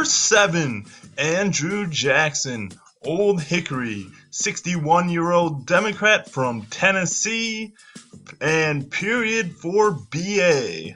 Number 7, Andrew Jackson, Old Hickory, 61-year-old Democrat from Tennessee, and period for BA.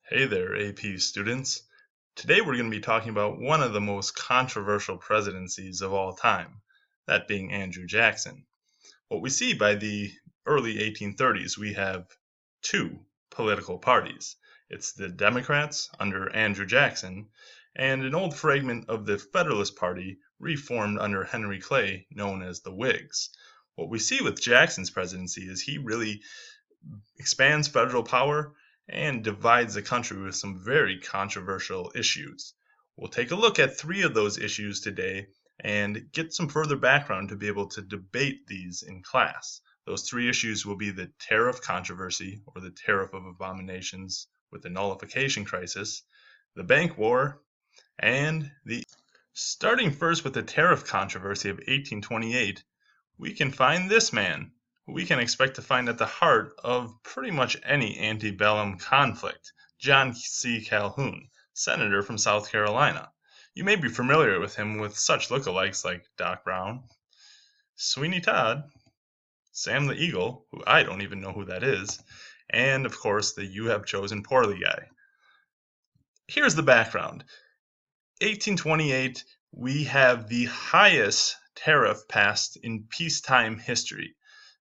Hey there, AP students. Today we're going to be talking about one of the most controversial presidencies of all time, that being Andrew Jackson. What we see by the early 1830s, we have two political parties. It's the Democrats under Andrew Jackson and an old fragment of the Federalist Party reformed under Henry Clay known as the Whigs. What we see with Jackson's presidency is he really expands federal power and divides the country with some very controversial issues. We'll take a look at 3 of those issues today and get some further background to be able to debate these in class. Those 3 issues will be the tariff controversy, or the tariff of abominations with the nullification crisis, the bank war, and the... Starting first with the tariff controversy of 1828, we can find this man, who we can expect to find at the heart of pretty much any antebellum conflict, John C. Calhoun, senator from South Carolina. You may be familiar with him with such lookalikes like Doc Brown, Sweeney Todd, Sam the Eagle, who I don't even know who that is, and of course the You Have Chosen Poorly guy. Here's the background. 1828, we have the highest tariff passed in peacetime history.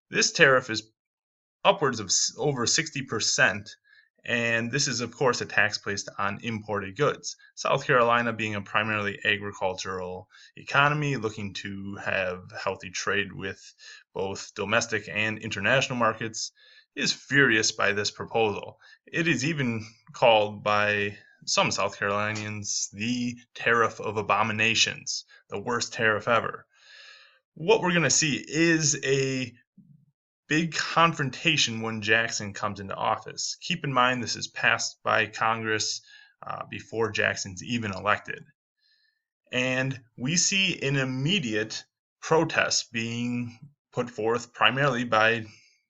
This tariff is upwards of over 60%, and this is of course a tax placed on imported goods. South Carolina, being a primarily agricultural economy looking to have healthy trade with both domestic and international markets, is furious by this proposal. It is even called by some South Carolinians the tariff of abominations, the worst tariff ever. What we're going to see is a big confrontation when Jackson comes into office. Keep in mind, this is passed by Congress before Jackson's even elected. And we see an immediate protest being put forth primarily by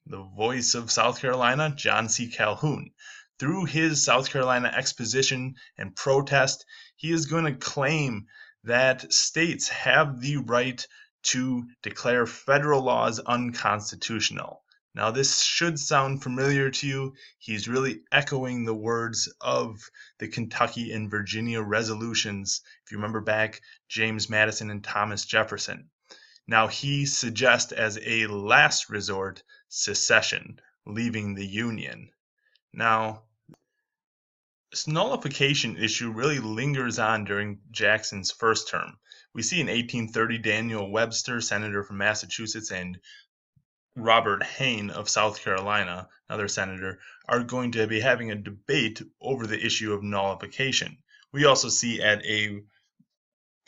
the voice of South Carolina, John C. Calhoun. Through his South Carolina exposition and protest, he is going to claim that states have the right to declare federal laws unconstitutional. Now, this should sound familiar to you. He's really echoing the words of the Kentucky and Virginia resolutions. If you remember back, James Madison and Thomas Jefferson. Now, he suggests as a last resort secession, leaving the Union. Now, this nullification issue really lingers on during Jackson's first term. We see in 1830 Daniel Webster, senator from Massachusetts, and Robert Hayne of South Carolina, another senator, are going to be having a debate over the issue of nullification. We also see at a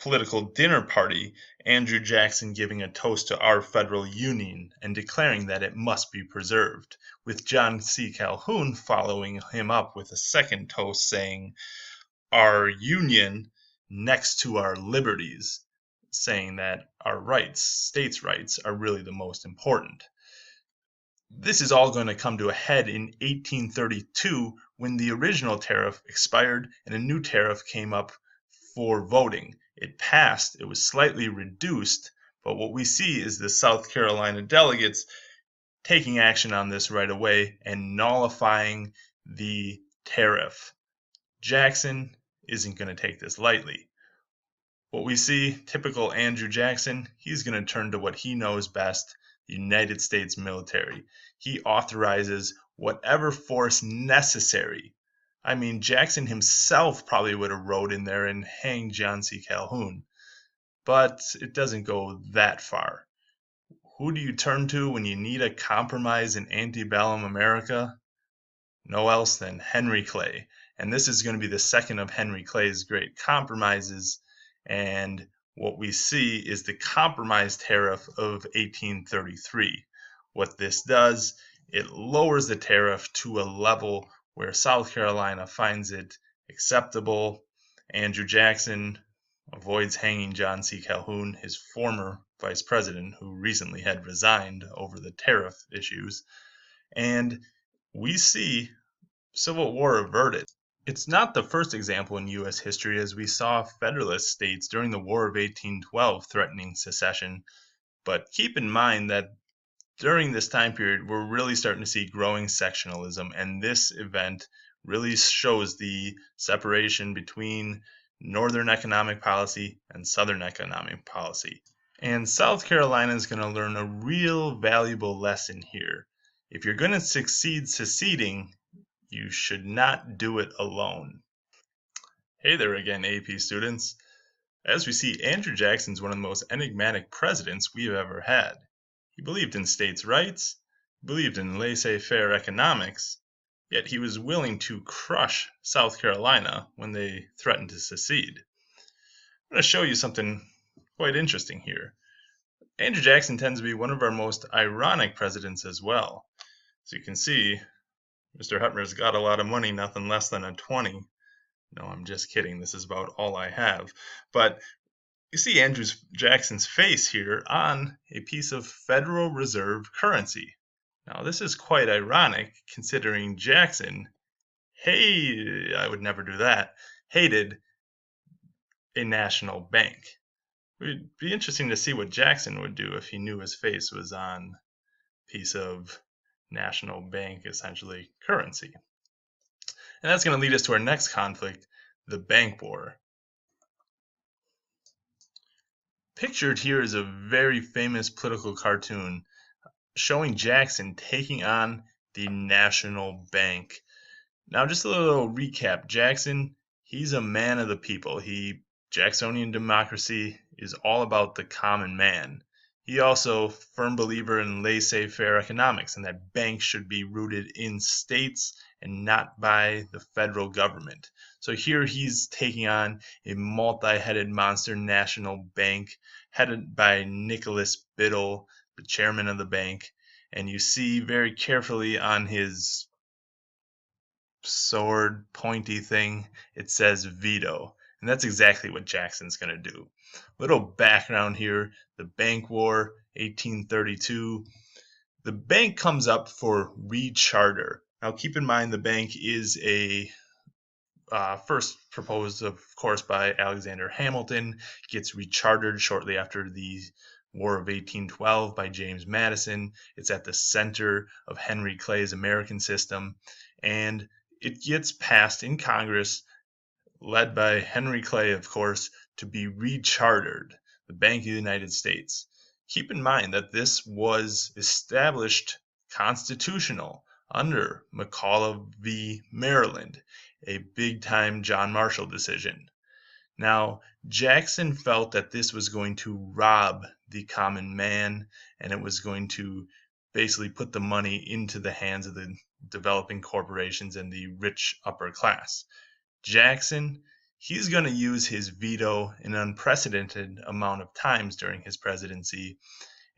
political dinner party Andrew Jackson giving a toast to our federal union and declaring that it must be preserved, with John C. Calhoun following him up with a second toast saying, "Our union next to our liberties," saying that our rights, states' rights, are really the most important. This is all going to come to a head in 1832 when the original tariff expired and a new tariff came up for voting. It passed, it was slightly reduced, but what we see is the South Carolina delegates taking action on this right away and nullifying the tariff. Jackson isn't going to take this lightly. What we see, typical Andrew Jackson, he's going to turn to what he knows best, the United States military. He authorizes whatever force necessary. I mean, Jackson himself probably would have rode in there and hanged John C. Calhoun, but it doesn't go that far. Who do you turn to when you need a compromise in antebellum America? No else than Henry Clay. And this is going to be the second of Henry Clay's great compromises. And what we see is the compromise tariff of 1833. What this does, it lowers the tariff to a level where South Carolina finds it acceptable. Andrew Jackson avoids hanging John C. Calhoun, his former vice president, who recently had resigned over the tariff issues. And we see Civil War averted. It's not the first example in U.S. history, as we saw Federalist states during the War of 1812 threatening secession. But keep in mind that during this time period, we're really starting to see growing sectionalism, and this event really shows the separation between Northern economic policy and Southern economic policy. And South Carolina is going to learn a real valuable lesson here. If you're going to succeed seceding, you should not do it alone. Hey there again, AP students. As we see, Andrew Jackson's one of the most enigmatic presidents we have ever had. He believed in states' rights, believed in laissez-faire economics, yet he was willing to crush South Carolina when they threatened to secede. I'm going to show you something quite interesting here. Andrew Jackson tends to be one of our most ironic presidents as well. As you can see, Mr. Hutmer's got a lot of money, nothing less than a 20. No, I'm just kidding. This is about all I have. But you see Andrew Jackson's face here on a piece of Federal Reserve currency. Now, this is quite ironic considering Jackson, I would never do that, hated a national bank. It would be interesting to see what Jackson would do if he knew his face was on a piece of national bank, essentially currency. And that's going to lead us to our next conflict, the bank war. Pictured here is a very famous political cartoon showing Jackson taking on the national bank. Now, just a little recap. Jackson, he's a man of the people. Jacksonian democracy is all about the common man. He also firm believer in laissez-faire economics and that banks should be rooted in states and not by the federal government. So here he's taking on a multi-headed monster national bank headed by Nicholas Biddle, the chairman of the bank. And you see very carefully on his sword pointy thing, it says veto. And that's exactly what Jackson's going to do. Little background here, the bank war, 1832. The bank comes up for recharter. Now keep in mind the bank is first proposed, of course, by Alexander Hamilton, gets rechartered shortly after the War of 1812 by James Madison. It's at the center of Henry Clay's American system, and it gets passed in Congress, led by Henry Clay, of course, to be rechartered, the Bank of the United States. Keep in mind that this was established constitutional under McCulloch v. Maryland, a big-time John Marshall decision. Now, Jackson felt that this was going to rob the common man, and it was going to basically put the money into the hands of the developing corporations and the rich upper class. Jackson, he's going to use his veto an unprecedented amount of times during his presidency,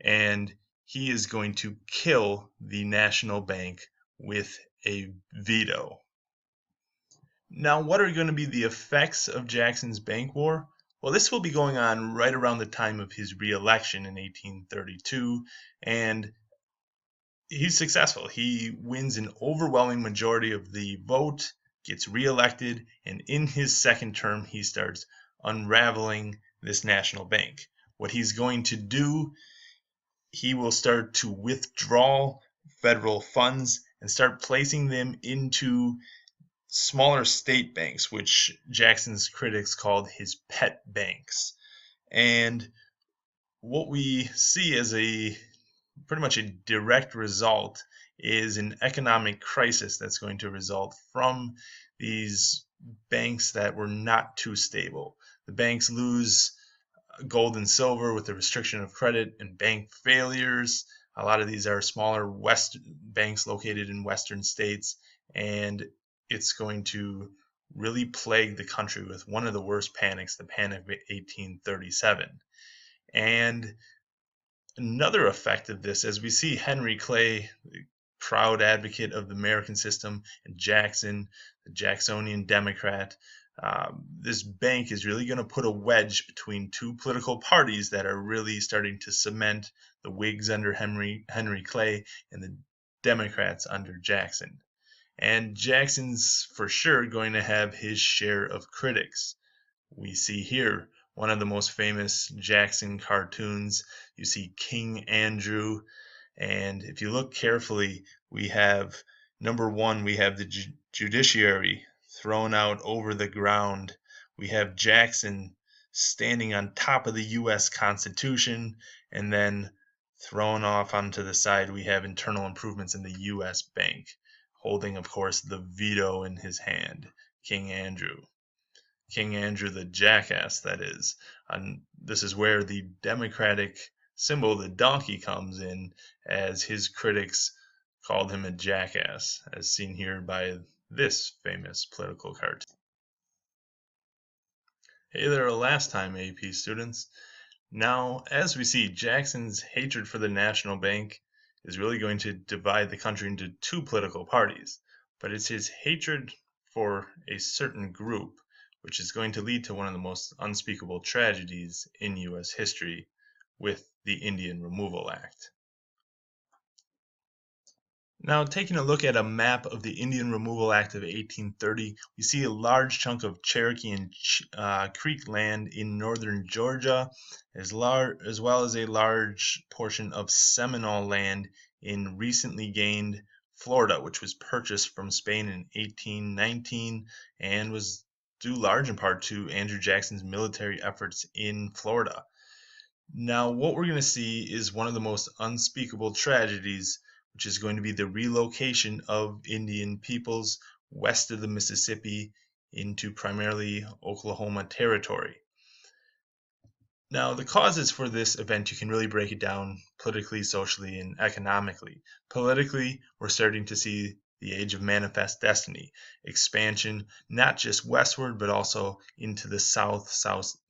and he is going to kill the national bank with a veto. Now, what are going to be the effects of Jackson's bank war? Well, this will be going on right around the time of his re-election in 1832, and he's successful. He wins an overwhelming majority of the vote, gets reelected, and in his second term, he starts unraveling this national bank. What he's going to do, he will start to withdraw federal funds and start placing them into smaller state banks, which Jackson's critics called his pet banks. And what we see as pretty much a direct result is an economic crisis that's going to result from these banks that were not too stable. The banks lose gold and silver with the restriction of credit and bank failures. A lot of these are smaller banks located in western states, and it's going to really plague the country with one of the worst panics, the Panic of 1837. And another effect of this, as we see Henry Clay, the proud advocate of the American system, and Jackson, the Jacksonian Democrat, this bank is really going to put a wedge between two political parties that are really starting to cement the Whigs under Henry Clay and the Democrats under Jackson. And Jackson's for sure going to have his share of critics. We see here one of the most famous Jackson cartoons. You see King Andrew, and if you look carefully, we have number one, we have the judiciary thrown out over the ground. We have Jackson standing on top of the U.S. Constitution, and then thrown off onto the side, we have internal improvements in the U.S. Bank, holding, of course, the veto in his hand, King Andrew. King Andrew the jackass, that is. And this is where the Democratic symbol, the donkey, comes in, as his critics called him a jackass, as seen here by this famous political cartoon. Hey there, last time AP students. Now, as we see, Jackson's hatred for the national bank is really going to divide the country into two political parties, but it's his hatred for a certain group which is going to lead to one of the most unspeakable tragedies in U.S. history with the Indian Removal Act. Now, taking a look at a map of the Indian Removal Act of 1830, we see a large chunk of Cherokee and Creek land in northern Georgia, as well as a large portion of Seminole land in recently gained Florida, which was purchased from Spain in 1819 and was due large in part to Andrew Jackson's military efforts in Florida. Now, what we're going to see is one of the most unspeakable tragedies, which is going to be the relocation of Indian peoples west of the Mississippi into primarily Oklahoma territory. Now, the causes for this event, you can really break it down politically, socially, and economically. Politically, we're starting to see the age of manifest destiny, expansion not just westward, but also into the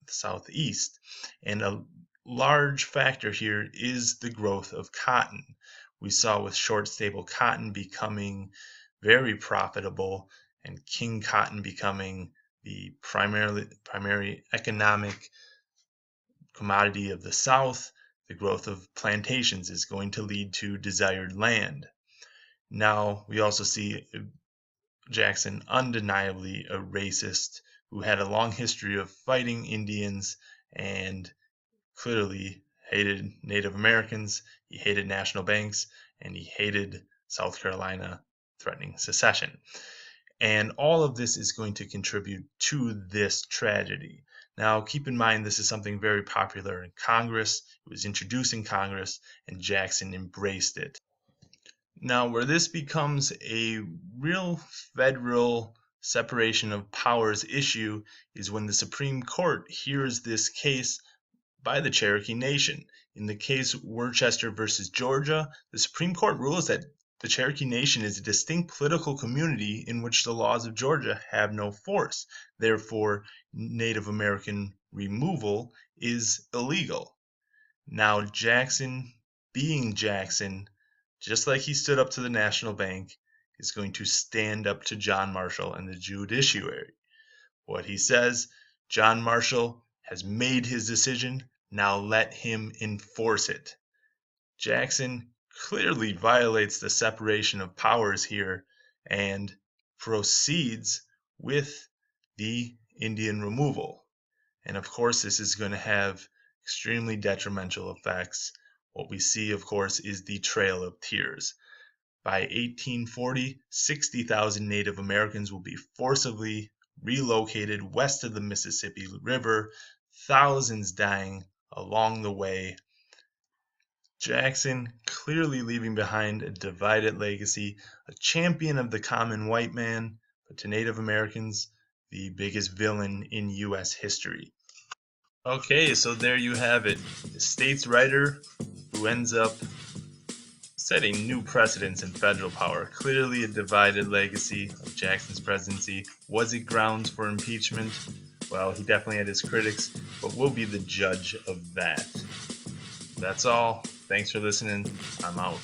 southeast. And a large factor here is the growth of cotton. We saw with short staple cotton becoming very profitable, and king cotton becoming the primary economic commodity of the South. The growth of plantations is going to lead to desired land. Now, we also see Jackson undeniably a racist who had a long history of fighting Indians and clearly hated Native Americans, he hated national banks, and he hated South Carolina threatening secession. And all of this is going to contribute to this tragedy. Now, keep in mind, this is something very popular in Congress. It was introduced in Congress, and Jackson embraced it. Now, where this becomes a real federal separation of powers issue is when the Supreme Court hears this case by the Cherokee Nation. In the case Worcester versus Georgia, the Supreme Court rules that the Cherokee Nation is a distinct political community in which the laws of Georgia have no force. Therefore, Native American removal is illegal. Now, Jackson, being Jackson, just like he stood up to the national bank, is going to stand up to John Marshall and the judiciary. What he says, John Marshall has made his decision, now let him enforce it. Jackson clearly violates the separation of powers here and proceeds with the Indian removal. And of course, this is going to have extremely detrimental effects. What we see, of course, is the Trail of Tears. By 1840, 60,000 Native Americans will be forcibly relocated west of the Mississippi River, thousands dying along the way. Jackson clearly leaving behind a divided legacy, a champion of the common white man, but to Native Americans, the biggest villain in U.S. history. Okay, so there you have it. The state's writer who ends up setting new precedents in federal power. Clearly a divided legacy of Jackson's presidency. Was it grounds for impeachment? Well, he definitely had his critics, but we'll be the judge of that. That's all. Thanks for listening. I'm out.